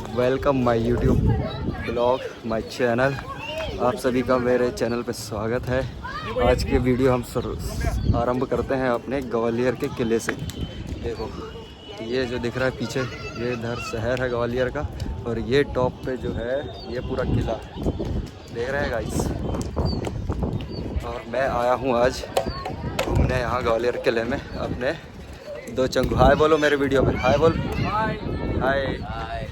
Welcome my YouTube blog my channel. आप सभी का मेरे चैनल पे स्वागत है। आज के वीडियो हम आरंभ करते हैं अपने ग्वालियर के किले से। देखो ये जो दिख रहा है पीछे, ये इधर शहर है ग्वालियर का, और ये टॉप पे जो है ये पूरा किला देख रहे हैं गाइस। और मैं आया हूँ आज घूमने यहाँ ग्वालियर किले में अपने दो चंगू। हाय बोलो मेरे वीडियो में, हाय बोल। हाय।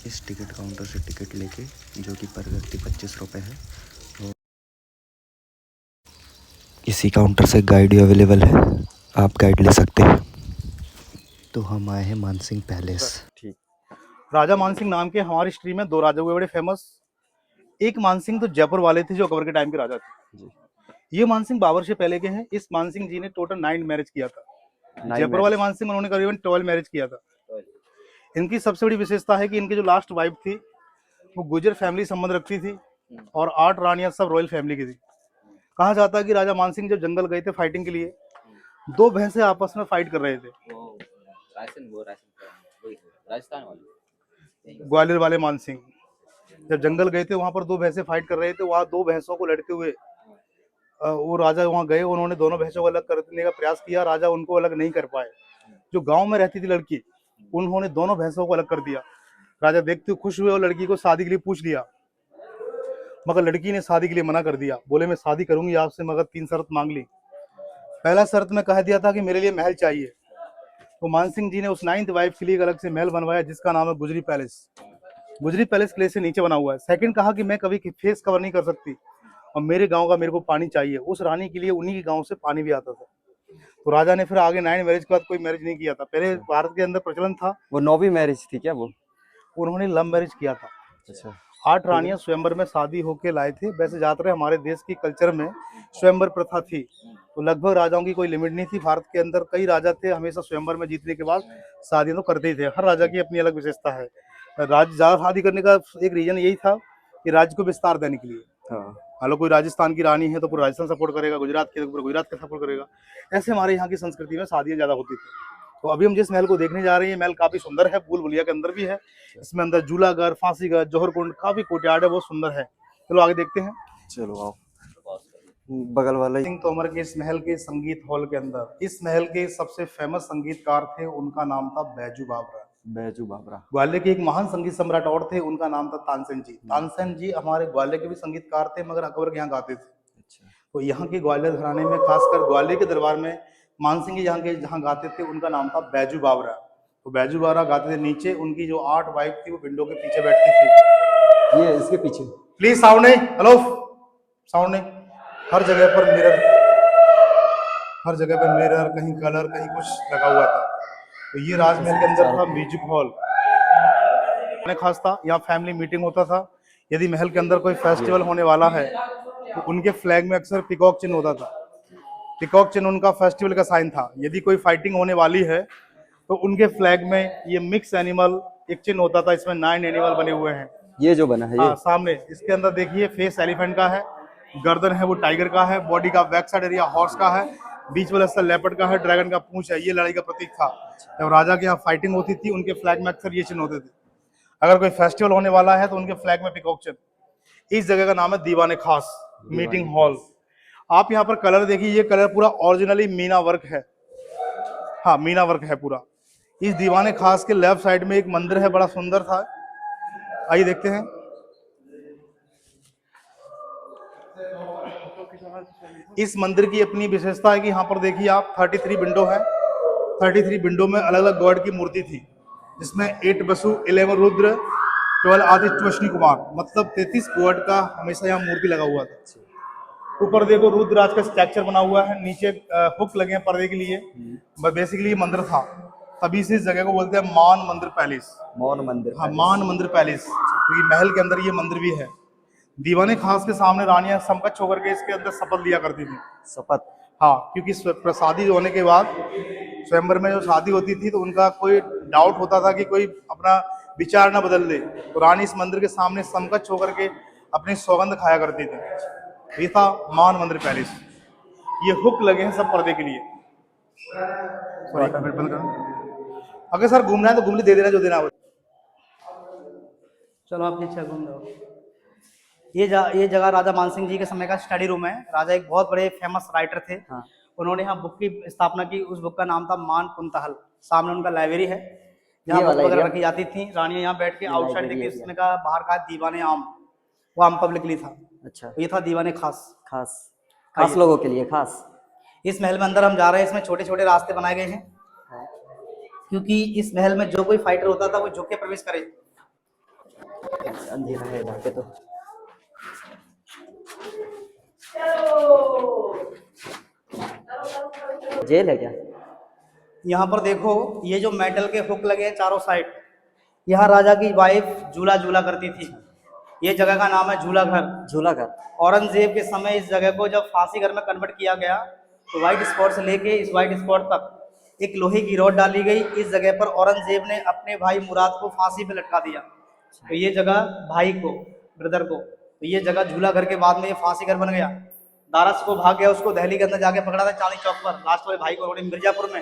इस टिकट काउंटर से टिकट लेके, जो कि पर व्यक्ति 25 रुपये है, और इसी काउंटर से गाइड अवेलेबल है, आप गाइड ले सकते हैं। तो हम आए हैं मानसिंह पैलेस। ठीक। राजा मानसिंह नाम के हमारी हिस्ट्री में दो राजा हुए बड़े फेमस। एक मानसिंह तो जयपुर वाले थे जो अकबर के टाइम के राजा थे जी। ये मानसिंह बाबर से पहले के हैं। इस मानसिंह जी ने टोटल 9 मैरिज किया था। जयपुर वाले मानसिंह उन्होंने करीबन 12 मैरिज किया था। इनकी सबसे बड़ी विशेषता है कि इनकी जो लास्ट वाइफ थी वो गुर्जर फैमिली संबंध रखती थी, और 8 रानियां सब रॉयल फैमिली की थी। कहा जाता है कि राजा मानसिंह जब जंगल गए थे फाइटिंग के लिए, दो भैंसे आपस में फाइट कर रहे थे। ग्वालियर वाले मानसिंह जब जंगल गए थे, वहां पर दो भैंसे फाइट कर रहे थे। वहां दो भैंसों को लड़ते हुए वो राजा वहां गए। उन्होंने दोनों भैंसों को अलग करने का प्रयास किया। राजा उनको अलग नहीं कर पाए। जो गांव में रहती थी लड़की, उन्होंने दोनों भैंसों को अलग कर दिया। राजा देखते हुए खुश हुए और लड़की को शादी के लिए पूछ लिया, मगर लड़की ने शादी के लिए मना कर दिया। बोले मैं शादी करूंगी आपसे, मगर 3 शर्त मांग ली। पहला शर्त में कह दिया था कि मेरे लिए महल चाहिए। तो मानसिंह जी ने उस 9th वाइफ के लिए अलग से महल बनवाया, जिसका नाम है गुजरी पैलेस। गुजरी पैलेस किले से नीचे बना हुआ है। सेकंड कहा कि मैं कभी फेस कवर नहीं कर सकती, और मेरे गांव का मेरे को पानी चाहिए। उस रानी के लिए उन्हीं के गांव से पानी भी आता था। तो राजा ने फिर आगे 9 मैरिज के बाद कोई मैरिज नहीं किया था। पहले भारत के अंदर प्रचलन था। वो 9वीं मैरिज थी क्या वो? उन्होंने लव मैरिज किया था। अच्छा। 8 रानियां स्वयंवर में शादी होके लाए थे। वैसे ज्यादातर हमारे देश की कल्चर में स्वयंवर प्रथा थी, तो लगभग राजाओं की कोई लिमिट नहीं थी। भारत के अंदर कई राजा थे, हमेशा स्वयंवर में जीतने के बाद शादियां तो करते ही थे। हर राजा की अपनी अलग विशेषता है। राज्य ज्यादा शादी करने का एक रीजन यही था कि राज्य को विस्तार देने के लिए। हालांकि कोई राजस्थान की रानी है तो पूरा राजस्थान सपोर्ट करेगा, गुजरात की तो पूरा गुजरात का सपोर्ट करेगा। ऐसे हमारे यहाँ की संस्कृति में शादियां ज्यादा होती थी। तो अभी हम जिस महल को देखने जा रहे हैं, महल काफी सुंदर है। भूल भुलिया के अंदर भी है। इसमें अंदर झूलाघर, फांसीघर, जौहर कुंड, काफी कोर्टयार्ड है, बहुत सुंदर है। चलो आगे देखते हैं। चलो आओ। बगल वाला सिंह तोमर के इस महल के संगीत हॉल के अंदर इस महल के सबसे फेमस संगीतकार थे, उनका नाम था बैजू बावरा। बैजू बावरा ग्वालियर के एक महान संगीत सम्राट और थे, उनका नाम था तानसेन जी। तानसेन जी हमारे ग्वालियर के भी संगीतकार थे, मगर अकबर के यहाँ गाते थे। अच्छा। तो यहाँ के ग्वालियर घराने में, खासकर ग्वालियर के दरबार में, मानसिंह जी जहाँ गाते थे, उनका नाम था बैजू बावरा। तो बैजू बावरा गाते थे। नीचे उनकी जो 8 वाइफ थी वो विंडो के पीछे बैठती थी। ये इसके पीछे प्लीज साउंड नहीं, हेलो साउंड नहीं। हर जगह पर मिरर, हर जगह पर मिरर, कहीं कलर, कहीं कुछ लगा हुआ था। तो ये राजमहल के अंदर था म्यूजिक हॉल। खास था, यहाँ फैमिली मीटिंग होता था। यदि महल के अंदर कोई फेस्टिवल होने वाला है तो उनके फ्लैग में अक्सर पिकॉक चिन्ह होता था। पिकॉक चिन्ह उनका फेस्टिवल का साइन था। यदि कोई फाइटिंग होने वाली है तो उनके फ्लैग में ये मिक्स एनिमल एक चिन्ह होता था। इसमें 9 एनिमल बने हुए हैं। ये जो बना है, ये सामने इसके अंदर देखिए, फेस एलिफेंट का है, गर्दन है वो टाइगर का है, बॉडी का बैक साइड एरिया हॉर्स का है, बीच वाला हिस्सा लेपर्ड का है, ड्रैगन का पूंछ है। ये लड़ाई का प्रतीक था। जब राजा के यहाँ फाइटिंग होती थी, उनके फ्लैग में अक्सर ये चिन्ह होते थे। अगर कोई फेस्टिवल होने वाला है तो उनके फ्लैग में पिकॉक चिन्ह। इस जगह का नाम है दीवाने खास मीटिंग हॉल। आप यहाँ पर कलर देखिए, ये कलर पूरा ओरिजिनली मीना वर्क है। हाँ, मीना वर्क है पूरा। इस दीवाने खास के लेफ्ट साइड में एक मंदिर है, बड़ा सुंदर था। आइए देखते हैं। इस मंदिर की अपनी विशेषता है कि यहाँ पर देखिए आप 33 विंडो है। 33 विंडो में अलग अलग गॉड की मूर्ति थी, जिसमें 8 वसु, 11 रुद्र, 12 आदित्य, अश्विनी कुमार, मतलब 33 गॉड का हमेशा यहाँ मूर्ति लगा हुआ था। ऊपर देखो रुद्रराज का स्ट्रक्चर बना हुआ है, नीचे हुक लगे हैं पर्दे के लिए। बेसिकली मंदिर था, तभी से इस जगह को बोलते हैं मान मंदिर पैलेस। मौन मंदिर। हाँ, मान मंदिर पैलेस, क्योंकि महल के अंदर ये मंदिर भी है। दीवाने खास के सामने रानियां समकक्ष होकर के इसके अंदर शपथ लिया करती थी। शपथ? हाँ, क्योंकि शादी होने के बाद स्वयंवर में जो शादी होती थी तो उनका कोई डाउट होता था कि कोई अपना विचार ना बदल ले, तो रानी इस मंदिर के सामने समकक्ष होकर के अपनी सौगंध खाया करती थी। ये था मान मंदिर पैलेस। ये हुक लगे हैं सब पर्दे के लिए। बंद करो। अगर सर घूमना है तो घूमने दे देना जो देना हो। चलो आप पीछे घूम लो। ये जगह राजा मानसिंह जी के समय का स्टडी रूम है। राजा एक बहुत बड़े फेमस राइटर थे। हाँ। उन्होंने यहाँ बुक की स्थापना की। उस बुक का नाम था मान कुंतहल। सामने उनका लाइब्रेरी है जहाँ ये बुक वाला वगैरह एरिया? रखी जाती थी। रानियां यहाँ बैठ के ये आउटसाइड लाइब्रेरी देखती थी। एरिया। उसमें का बाहर का दीवाने आम, वो आम पब्लिकली था। अच्छा। ये था दीवाने खास। खास आइए। खास लोगों के लिए खास। इस महल में अंदर हम जा रहे हैं। इसमें छोटे छोटे रास्ते बनाए गए हैं हाँ। क्योंकि इस महल में जो कोई फाइटर होता था वो झुक के प्रवेश करे। अंधेरा है इधर पे तो। जेल है क्या? यहाँ पर देखो ये जो मेटल के हुक लगे हैं चारों साइड, यहाँ राजा की वाइफ झूला झूला करती थी। ये जगह का नाम है झूला घर। झूला घर। औरंगजेब के समय इस जगह को जब फांसी घर में कन्वर्ट किया गया तो व्हाइट स्पॉट से लेके इस व्हाइट स्पॉट तक एक लोहे की रॉड डाली गई। इस जगह पर औरंगजेब ने अपने भाई मुराद को फांसी पे लटका दिया। तो ये जगह भाई को, ब्रदर को, तो ये जगह झूला घर के बाद में ये फांसी घर बन गया। दारस को भाग गया, उसको दिल्ली के अंदर जाके पकड़ा था चांदनी चौक पर। लास्ट वाले भाई को उन्होंने मिर्जापुर में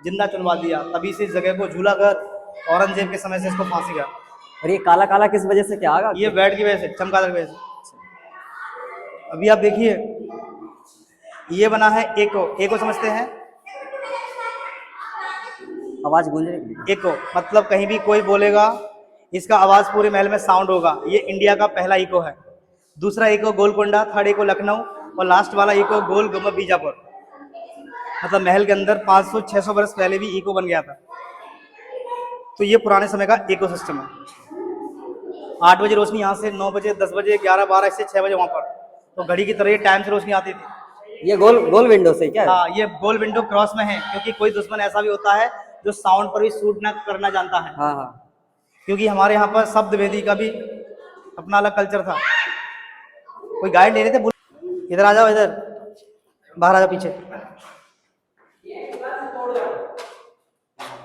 जिंदा चुनवा दिया। तभी से इस जगह को झूला घर, औरंगजेब के समय से इसको फांसी घर। और ये काला काला किस वजह से, क्या आगा? ये बेड की वजह से, चमगादड़ की वजह से। अभी आप देखिए ये बना है एको। एको समझते हैं? आवाज गूंज रही है। एको मतलब कहीं भी कोई बोलेगा इसका आवाज पूरे महल में साउंड होगा। ये इंडिया का पहला इको है। दूसरा echo Golconda, third echo Lucknow और लास्ट वाला इको गोल गुम्बद बीजापुर। मतलब महल के अंदर 500-600 वर्ष पहले भी इको बन गया था। तो ये पुराने समय का इको सिस्टम है। 8 बजे रोशनी यहाँ से, 9 बजे, 10 बजे, 11, 12 से 6 बजे वहाँ पर। तो घड़ी की तरह ये टाइम से रोशनी आती थी। ये गोल गोल विंडो से क्या है? हाँ, ये गोल विंडो क्रॉस में है क्योंकि कोई दुश्मन ऐसा भी होता है जो साउंड पर भी शूट ना करना जानता है। हाँ हाँ। क्योंकि हमारे यहाँ पर शब्द वेदी का भी अपना अलग कल्चर था। कोई गाइड ले रहे थे, इधर आ जाओ, इधर बाहर आ जाओ पीछे।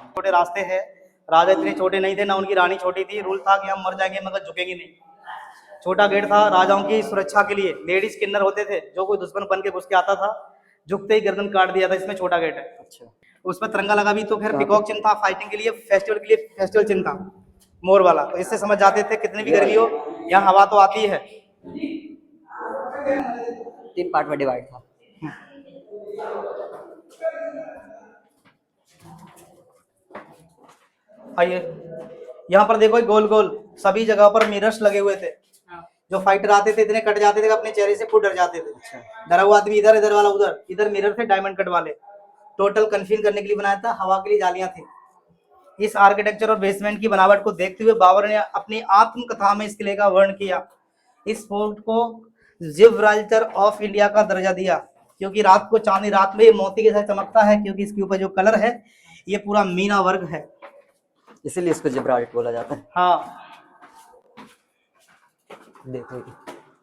छोटे रास्ते हैं। राजा इतने छोटे नहीं थे, ना उनकी रानी छोटी थी। रूल था कि हम मर जाएंगे मगर झुकेंगे नहीं। छोटा गेट था राजाओं की सुरक्षा के लिए। लेडीज किन्नर होते थे, जो कोई दुश्मन बन के घुस के आता था झुकते ही गर्दन काट दिया था। इसमें छोटा गेट है। अच्छा। उस पर तिरंगा लगा भी तो खैर पीकॉक चिन्ह था। फाइटिंग के लिए, फेस्टिवल के लिए फेस्टिवल चिन्ह था मोर वाला। तो इससे समझ जाते थे कितनी भी गर्मी हो यहाँ हवा तो आती है। 3 पार्ट में डिवाइड था। आइए यहाँ पर देखो गोल गोल सभी जगह पर मिरर्स लगे हुए थे। जो फाइटर आते थे इतने कट जाते थे कि अपने चेहरे से खुद डर जाते थे। अच्छा। डरा हुआ आदमी इधर, इधर वाला उधर। इधर मिरर थे डायमंड कट वाले। टोटल कंफ्यूज करने के लिए बनाया था। हवा के लिए जालियां थी। इस आर्किटेक्चर और बेसमेंट की बनावट को देखते हुए बाबर ने अपनी आत्मकथा में इस किले का वर्णन किया। इस फोर्ट को जिब्राल्टर ऑफ इंडिया का दर्जा दिया क्योंकि रात को चांदनी रात में मोती के साथ चमकता है। क्योंकि इसके ऊपर जो कलर है ये पूरा मीना वर्क है, इसीलिए इसको जिब्राल्टर बोला जाता है। हाँ। देखो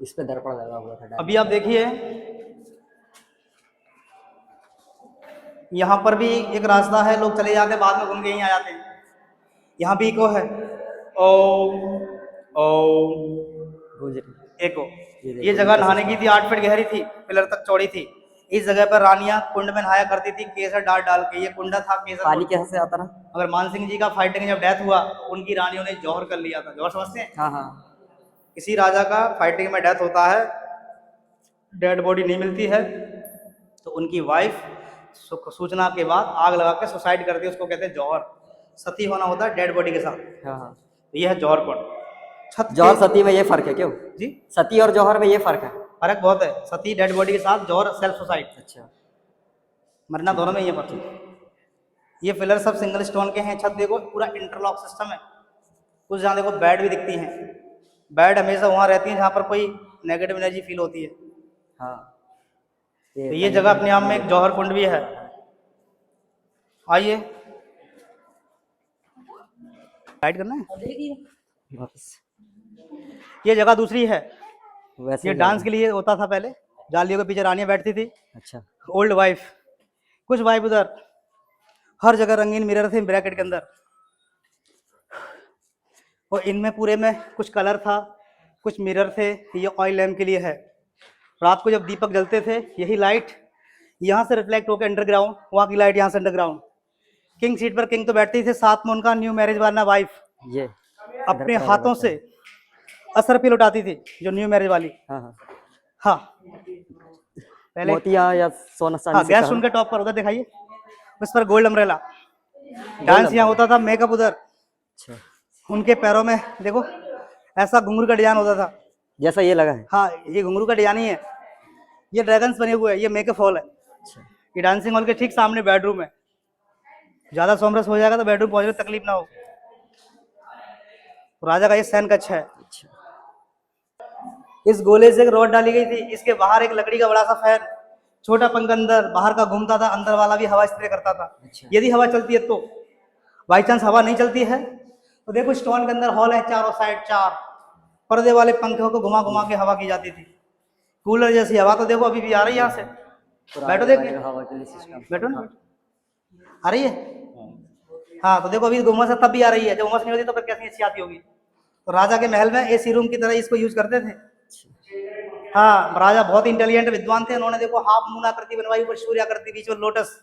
इस पे दर्पण लगा हुआ था। अभी आप देखिए यहाँ पर भी एक रास्ता है। लोग चले जाते हैं, बाद में घूम के यहीं आ जाते हैं। यहाँ भी इको है। ओम ओम एको। ये जगह नहाने की थी। 8 फीट गहरी थी, पिलर तक चौड़ी थी। इस जगह पर रानियां कुंड में नहाया करती थी, केसर डाल डाल के। ये कुंडा था केसर। पानी कैसे से आता रहा? अगर मानसिंह जी का फाइटिंग जब डेथ हुआ उनकी रानियों ने जौहर कर लिया था। जौहर समझते हैं? हाँ हाँ। किसी राजा का फाइटिंग में डेथ होता है, डेड बॉडी नहीं मिलती है, तो उनकी वाइफ सूचना के बाद आग लगा के सुसाइड करती है। उसको कहते हैं जौहर। सती होना होता है डेड बॉडी के साथ। हाँ हाँ। ये है जौहर कुंड। छत जौहर सती में ये फर्क है क्यों? जी, सती और जौहर में ये फर्क है? फर्क बहुत है। सती डेड बॉडी के साथ, जौहर सेल्फ सुसाइड। अच्छा। मरना दोनों में ही है पर। ये पिलर सब सिंगल स्टोन के हैं। छत देखो पूरा इंटरलॉक सिस्टम है। कुछ जहाँ देखो बेड भी दिखती हैं। बेड हमेशा वहाँ रहती है जहाँ पर कोई नेगेटिव एनर्जी फील होती है। हाँ। तो ये जगह अपने आप में एक जौहर कुंड भी है। आइए गाइड करना है वापस। ये जगह दूसरी है। वैसे ये डांस के लिए होता था पहले। जालियों के पीछे रानियां बैठती थी। अच्छा। ओल्ड वाइफ, कुछ वाइफ उधर। हर जगह रंगीन मिरर थे ब्रैकेट के अंदर। और इनमें पूरे में कुछ कलर था, कुछ मिरर थे। ये ऑयल लैम्प के लिए है। रात को जब दीपक जलते थे यही लाइट यहाँ से रिफ्लेक्ट होकर अंडरग्राउंड, वहाँ की लाइट यहाँ से अंडरग्राउंड। किंग सीट पर किंग तो बैठते ही थे, साथ में उनका न्यू मैरिज वाला वाइफ ये अपने हाथों से असर पे लुटाती थी, जो न्यू मैरिज वाली। हाँ हाँ, हाँ पहले मोतिया या सोना हाँ, चांदी से गैस कहा। उनके टॉप पर उधर दिखाइए, उस पर गोल्ड अम्ब्रेला। डांस यहाँ होता था, मेकअप उधर। अच्छा, उनके पैरों में देखो ऐसा घुंघरू का डिजाइन होता था। जैसा ये लगा है। हाँ, ये घुंघरू का डिजाइन ही है, ये ड्रैगन्स बने हुए हैं, ये मेकअप हॉल है। ये डांसिंग हॉल के ठीक सामने बेडरूम है। ज्यादा सोमरस हो जाएगा तो बेडरूम पहुंचने में तकलीफ ना हो। तो राजा का ये सैन कक्ष है। इस गोले से एक रॉड डाली गई थी, इसके बाहर एक लकड़ी का बड़ा सा फैन, छोटा पंख अंदर, बाहर का घूमता था, अंदर वाला भी हवा स्प्रे करता था। यदि हवा चलती है तो, बाई चांस हवा नहीं चलती है तो देखो स्टोन के अंदर हॉल है, चारों साइड 4 पर्दे वाले पंखों को घुमा घुमा के हवा की जाती थी। कूलर जैसी हवा तो देखो अभी भी आ रही है यहाँ से। बैठो देखिए, हवा के लिए सिस्टम। बैठो ना, आ रही है। हाँ तो देखो अभी उमस तब भी आ रही है, जब उमस नहीं होती तो फिर कैसी अच्छी आती होगी। तो राजा के महल में एसी रूम की तरह इसको यूज करते थे। हाँ, राजा बहुत इंटेलिजेंट विद्वान थे। उन्होंने देखो हाफ मून आकृति बनवाई, ऊपर सूर्य आकृति, बीच में लोटस।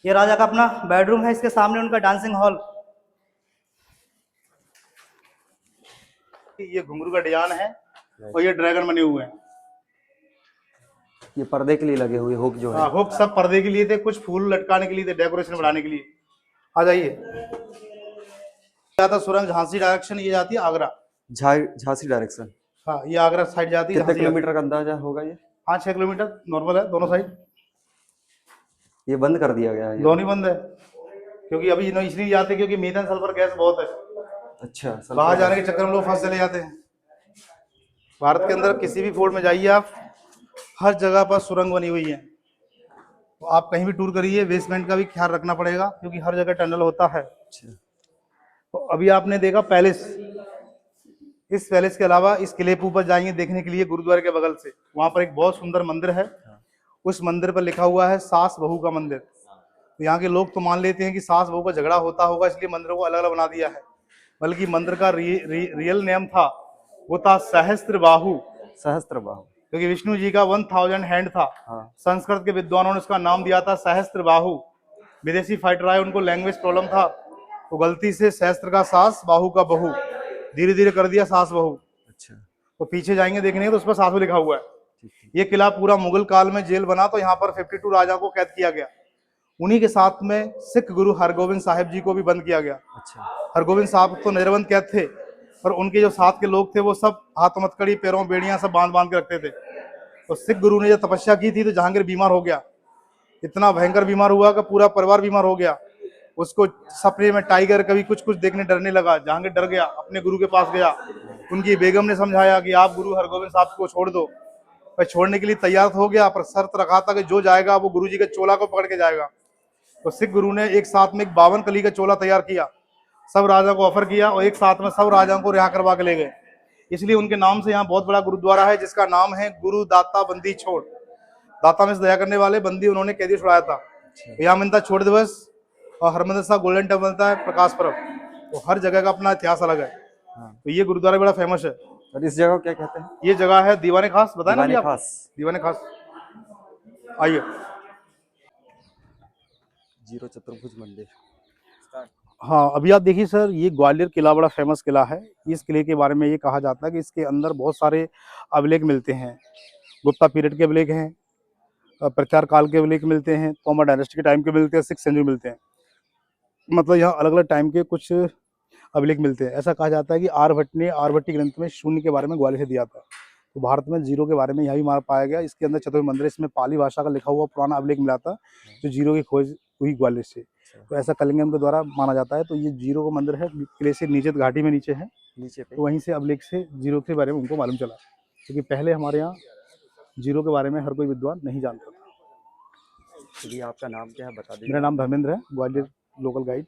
ये राजा का अपना बेडरूम है, इसके सामने उनका डांसिंग हॉल। ये घुंघरू का डिजाइन है और ये ड्रैगन बने हुए हैं। ये पर्दे के लिए लगे हुए हुक जो है। हाँ, हुक सब पर्दे के लिए थे, कुछ फूल लटकाने के लिए थे, डेकोरेशन बढ़ाने के लिए। आ जाइए। जाता सुरंग झांसी डायरेक्शन, ये जाती है आगरा। झांसी डायरेक्शन। हाँ, ये आगरा साइड जाती है। कितने किलोमीटर का अंदाजा होगा ये? 5-6 किलोमीटर नॉर्मल है, दोनों साइड। ये बंद कर दिया गया है? दोनों ही बंद है, क्योंकि अभी इसलिए जाते क्योंकि मीथेन सल्फर गैस बहुत है। अच्छा, बाहर जाने के चक्कर में लोग फंस चले जाते हैं। भारत के अंदर किसी भी फोर्ट में जाइए आप, हर जगह पर सुरंग बनी हुई है। तो आप कहीं भी टूर करिए, बेसमेंट का भी ख्याल रखना पड़ेगा, क्योंकि हर जगह टनल होता है। तो अभी आपने देखा पैलेस, इस पैलेस के अलावा इस किले पे ऊपर जाएंगे देखने के लिए गुरुद्वारे के बगल से, वहां पर एक बहुत सुंदर मंदिर है। उस मंदिर पर लिखा हुआ है सास बहू का मंदिर। तो यहाँ के लोग तो मान लेते हैं कि सास बहू का झगड़ा होता होगा, इसलिए मंदिरों को अलग अलग बना दिया है। बल्कि मंदिर का रियल नेम था, वो था सहस्त्र बाहु। सहस्त्र बाहु, क्योंकि विष्णु जी का 1000 हैंड था। हाँ। संस्कृत के विद्वानों ने उसका नाम दिया था सहस्त्र बाहु। विदेशी फाइटर आए, उनको लैंग्वेज प्रॉब्लम था, तो गलती से सहस्त्र का सास, बाहु का बहू, धीरे धीरे कर दिया सास बहू। अच्छा, तो पीछे जाएंगे देखने तो उस पर सासू लिखा हुआ है। ये किला पूरा मुगल काल में जेल बना, तो यहाँ पर 52 राजा को कैद किया गया। उन्हीं के साथ में सिख गुरु हरगोविंद साहिब जी को भी बंद किया गया। अच्छा। हरगोविंद साहब तो निर्बंध कैद थे, पर उनके जो साथ के लोग थे वो सब हाथों मटकड़ी, पैरों में बेड़ियां सब बांध बांध के रखते थे। तो सिख गुरु ने जब तपस्या की थी तो जहांगीर बीमार हो गया, इतना भयंकर बीमार हुआ कि पूरा परिवार बीमार हो गया। उसको सपने में टाइगर कभी कुछ कुछ देखने डरने लगा। जहांगीर डर गया, अपने गुरु के पास गया। उनकी बेगम ने समझाया कि आप गुरु हरगोविंद साहब को छोड़ दो। वह छोड़ने के लिए तैयार हो गया, पर शर्त रखा था कि जो जाएगा वो गुरु जी के चोला को पकड़ के जाएगा। तो सिख गुरु ने एक साथ में 52 कली का चोला तैयार किया, सब राजा को ऑफर किया और एक साथ में सब राजाओं को रिहा करवा के ले गए। इसलिए उनके नाम से यहाँ बहुत बड़ा गुरुद्वारा है, जिसका नाम है गुरु दाता बंदी छोड़। दाता में से दया करने वाले, बंदी उन्होंने कैदी छुड़ाया था। यहाँ मिलता छोड़ दिवस, और हरमंदिर साहब गोल्डन टेम्पल मिलता है प्रकाश पर्व। तो हर जगह का अपना इतिहास अलग है। तो ये गुरुद्वारा बड़ा फेमस है। और इस जगह क्या कहते हैं? ये जगह है दीवाने खास। बताया ना खास। दीवाने खास। आइए। जीरो चतुर्भुज मंदिर। हाँ, अभी आप देखिए सर, ये ग्वालियर किला बड़ा फेमस किला है। इस किले के बारे में ये कहा जाता है कि इसके अंदर बहुत सारे अभिलेख मिलते हैं। गुप्ता पीरियड के अभिलेख हैं, प्रचार काल के अभिलेख मिलते हैं, तोमर डायनेस्टी के टाइम के मिलते हैं, 6th सेंचुरी मिलते हैं। मतलब यहाँ अलग अलग टाइम के कुछ अभिलेख मिलते हैं। ऐसा कहा जाता है कि आर्यभट्ट ने आर्यभट्टी ग्रंथ में शून्य के बारे में ग्वालियर से दिया था। तो भारत में जीरो के बारे में यहाँ भी मार पाया गया। इसके अंदर चतुर्थ मंदिर, इसमें पाली भाषा का लिखा हुआ पुराना अभिलेख मिला था, जो जीरो की खोज हुई ग्वालियर से। तो ऐसा कलिंगम के द्वारा माना जाता है। तो ये जीरो का मंदिर है, किले से नीचे घाटी में नीचे है, नीचे पे। तो वहीं से अभिलेख से जीरो के बारे में उनको मालूम चला, क्योंकि पहले हमारे यहाँ जीरो के बारे में हर कोई विद्वान नहीं जानता था। चलिए, आपका नाम क्या है बता दीजिए। मेरा नाम धर्मेंद्र है, ग्वालियर लोकल गाइड।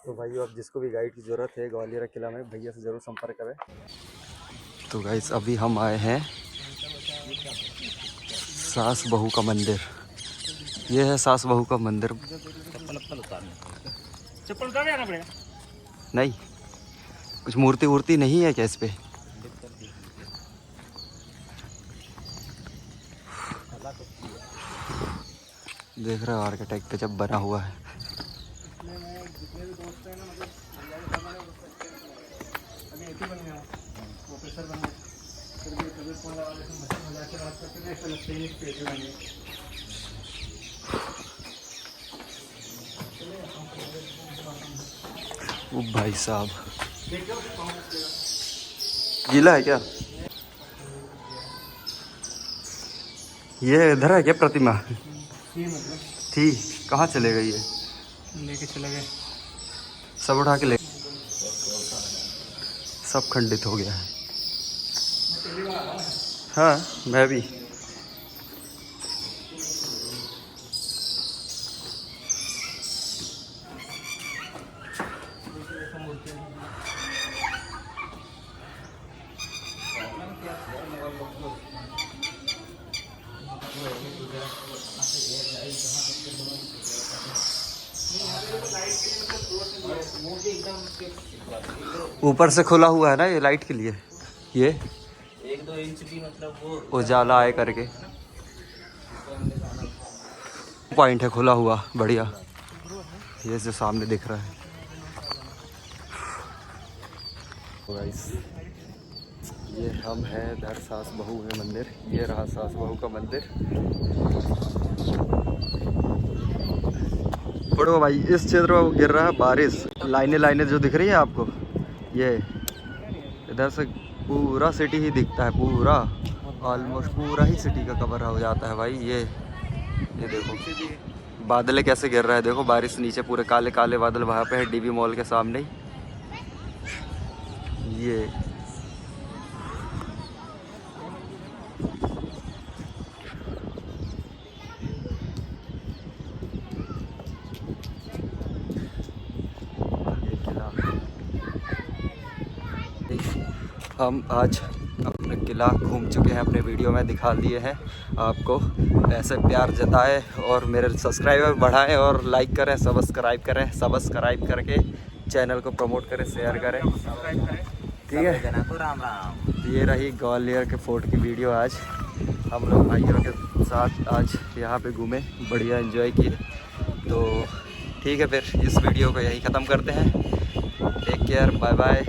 तो भाइयों, अब जिसको भी गाइड की ज़रूरत है ग्वालियर किला में, भैया से ज़रूर संपर्क करें। तो गाइस, अभी हम आए हैं सास बहू का मंदिर। ये है सास बहू का मंदिर। चप्पल उतार आना पड़ेगा। नहीं, कुछ मूर्ति वूर्ति नहीं है क्या इस पे? देख रहे हो आर्किटेक्ट पे जब बना हुआ है। ओ भाई साहब, गीला है क्या? ये इधर है क्या प्रतिमा? थी, कहाँ चले गई है? लेके चले गए। सब उठा के ले, सब खंडित हो गया है। हाँ मैं भी। ऊपर से खुला हुआ है ना ये लाइट के लिए, ये 1-2 इंच भी मतलब वो उजाला आए करके पॉइंट है खुला हुआ बढ़िया, ये जो सामने दिख रहा है। गाइस ये हम हैं इधर सास बहू है मंदिर, ये रहा सास बहू का मंदिर। पढ़ो भाई, इस क्षेत्र में गिर रहा है बारिश, लाइनें लाइनें जो दिख रही है आपको, ये इधर से पूरा सिटी ही दिखता है, पूरा ऑलमोस्ट पूरा ही सिटी का कवर हो जाता है भाई। ये देखो बादल कैसे गिर रहा है, देखो बारिश नीचे पूरे काले काले बादल वहाँ पे है डीबी मॉल के सामने ही। ये हम आज अपना किला घूम चुके हैं, अपने वीडियो में दिखा दिए हैं आपको। ऐसे प्यार जताएं और मेरे सब्सक्राइबर बढ़ाएं और लाइक करें, सब्सक्राइब करें, सब्सक्राइब करके चैनल को प्रमोट करें, शेयर करें, ठीक है। राम राम। ये रही ग्वालियर के फोर्ट की वीडियो। आज हम लोग भाइयों के साथ आज यहाँ पे घूमे, बढ़िया एंजॉय किए। तो ठीक है, फिर इस वीडियो को यहीं ख़त्म करते हैं। Take care, bye bye.